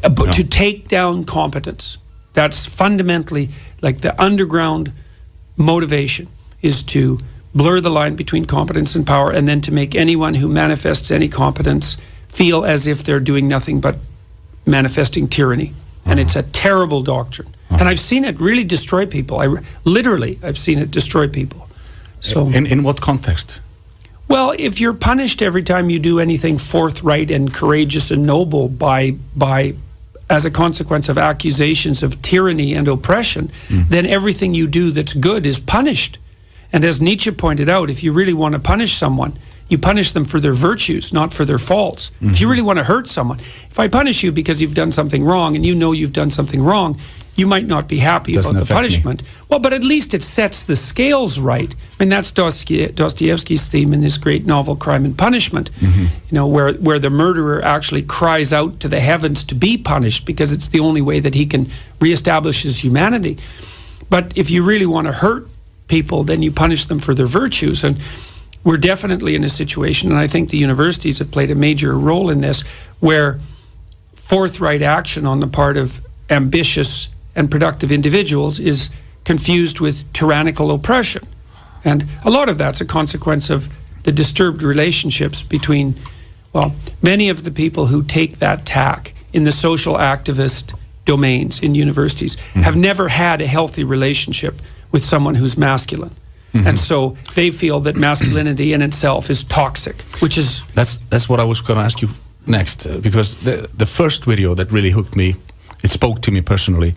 but to take down competence. That's fundamentally like the underground motivation is to blur the line between competence and power, and then to make anyone who manifests any competence feel as if they're doing nothing but manifesting tyranny. And it's a terrible doctrine. And I've seen it really destroy people. I've seen it destroy people. So, in what context? Well, if you're punished every time you do anything forthright and courageous and noble by as a consequence of accusations of tyranny and oppression, then everything you do that's good is punished. And as Nietzsche pointed out, if you really want to punish someone, you punish them for their virtues, not for their faults. If you really want to hurt someone, if I punish you because you've done something wrong and you know you've done something wrong, you might not be happy about the punishment. Well, but at least it sets the scales right. I mean, that's Dostoevsky's theme in his great novel, Crime and Punishment, you know, where the murderer actually cries out to the heavens to be punished because it's the only way that he can reestablish his humanity. But if you really want to hurt people, then you punish them for their virtues. And we're definitely in a situation, and I think the universities have played a major role in this, where forthright action on the part of ambitious and productive individuals is confused with tyrannical oppression. And a lot of that's a consequence of the disturbed relationships between, well, many of the people who take that tack in the social activist domains in universities have never had a healthy relationship with someone who's masculine. And so they feel that masculinity in itself is toxic, which is... That's what I was going to ask you next, because the first video that really hooked me, it spoke to me personally,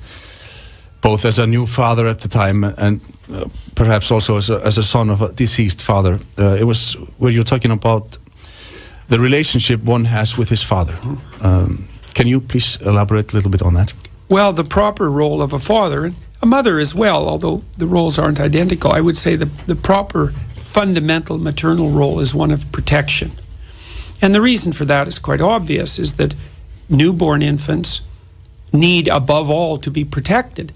both as a new father at the time and perhaps also as a son of a deceased father. It was where you're talking about the relationship one has with his father. Can you please elaborate a little bit on that? Well, the proper role of a father, and a mother as well, although the roles aren't identical, I would say the proper fundamental maternal role is one of protection. And the reason for that is quite obvious, is that newborn infants need above all to be protected.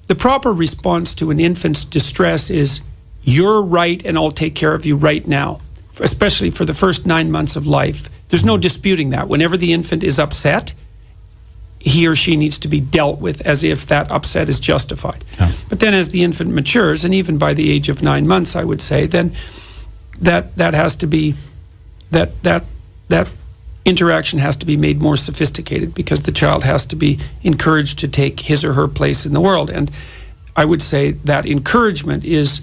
The proper response to an infant's distress is, you're right and I'll take care of you right now, especially for the first 9 months of life. There's no disputing that. Whenever the infant is upset, he or she needs to be dealt with as if that upset is justified. Yeah. But then as the infant matures, and even by the age of 9 months, I would say, then that has to be, that interaction has to be made more sophisticated, because the child has to be encouraged to take his or her place in the world. And I would say that encouragement is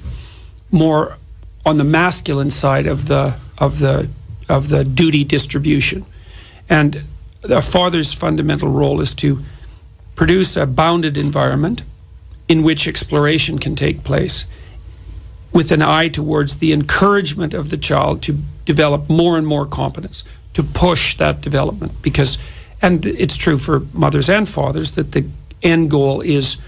more on the masculine side of the duty distribution. And a father's fundamental role is to produce a bounded environment in which exploration can take place, with an eye towards the encouragement of the child to develop more and more competence, to push that development. Because, and it's true for mothers and fathers, that the end goal is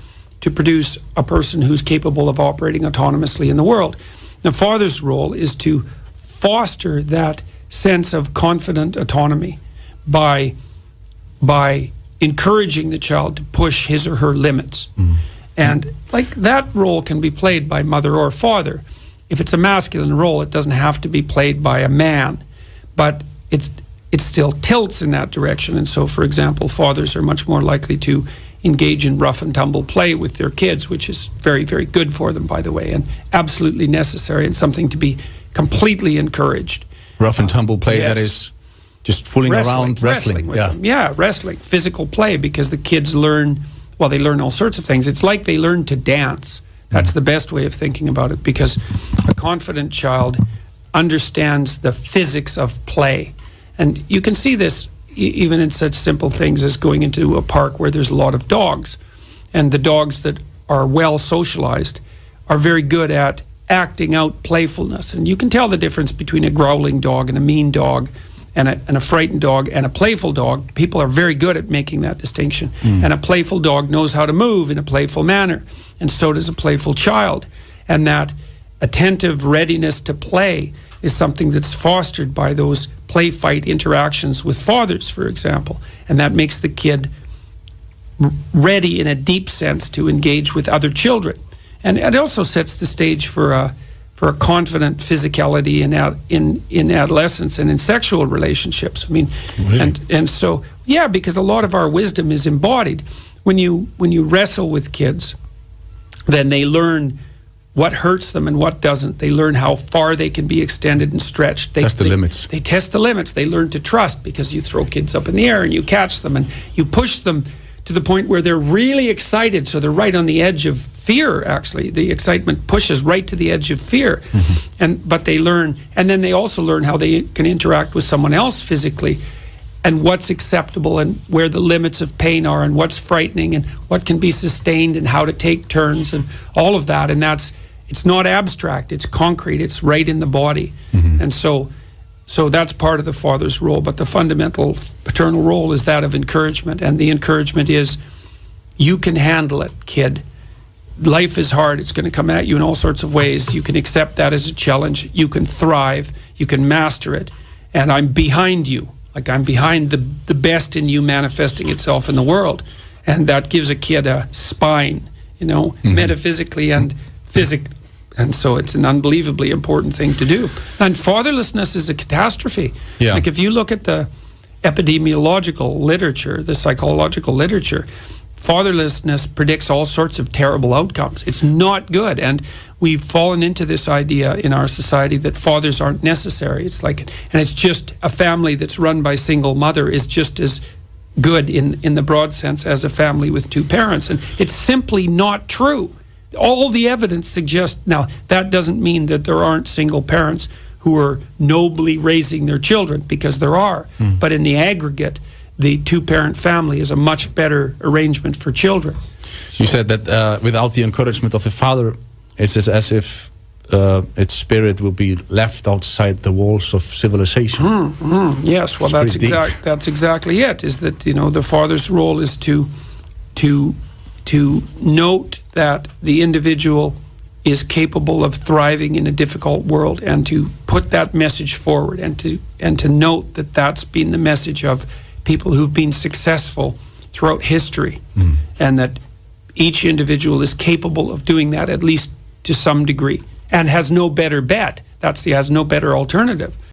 to produce a person who's capable of operating autonomously in the world. The father's role is to foster that sense of confident autonomy by encouraging the child to push his or her limits. And like that role can be played by mother or father. If it's a masculine role, it doesn't have to be played by a man, but it still tilts in that direction. And so, for example, fathers are much more likely to engage in rough and tumble play with their kids, which is very, very good for them, by the way, and absolutely necessary, and something to be completely encouraged. Rough and tumble play, yes. That is just fooling around, wrestling with them. Yeah, wrestling, physical play, because the kids learn, well, they learn all sorts of things. It's like they learn to dance. That's the best way of thinking about it, because a confident child understands the physics of play. And you can see this even in such simple things as going into a park where there's a lot of dogs. And the dogs that are well socialized are very good at acting out playfulness. And you can tell the difference between a growling dog and a mean dog, and a frightened dog and a playful dog. People are very good at making that distinction. And a playful dog knows how to move in a playful manner, and so does a playful child. And that attentive readiness to play is something that's fostered by those play-fight interactions with fathers, for example. And that makes the kid ready in a deep sense to engage with other children. And it also sets the stage for for a confident physicality in adolescence and in sexual relationships. I mean, Really? and so, yeah, because a lot of our wisdom is embodied. When you wrestle with kids, then they learn what hurts them and what doesn't. They learn how far they can be extended and stretched. Test the limits. They test the limits. They learn to trust, because you throw kids up in the air and you catch them and you push them to the point where they're really excited. So they're right on the edge of fear, actually. The excitement pushes right to the edge of fear. But they learn, and then they also learn how they can interact with someone else physically, and what's acceptable and where the limits of pain are, and what's frightening and what can be sustained, and how to take turns and all of that. And it's not abstract, it's concrete, it's right in the body. And so that's part of the father's role. But the fundamental paternal role is that of encouragement. And the encouragement is, you can handle it, kid. Life is hard. It's going to come at you in all sorts of ways. You can accept that as a challenge. You can thrive. You can master it. And I'm behind you. Like, I'm behind the best in you manifesting itself in the world. And that gives a kid a spine, metaphysically and physically. And so it's an unbelievably important thing to do. And fatherlessness is a catastrophe. Yeah. Like, if you look at the epidemiological literature, the psychological literature, fatherlessness predicts all sorts of terrible outcomes. It's not good. And we've fallen into this idea in our society that fathers aren't necessary. It's like, and it's just a family that's run by a single mother is just as good in the broad sense as a family with two parents. And it's simply not true. All the evidence suggests, now that doesn't mean that there aren't single parents who are nobly raising their children, because there are. But in the aggregate, the two-parent family is a much better arrangement for children. You said that without the encouragement of the father, it's as if its spirit will be left outside the walls of civilization. Yes, well, It's pretty deep. that's exactly it. Is that the father's role is to note that the individual is capable of thriving in a difficult world, and to put that message forward, and to note that that's been the message of people who've been successful throughout history, and that each individual is capable of doing that, at least to some degree, and has no better bet. Has no better alternative.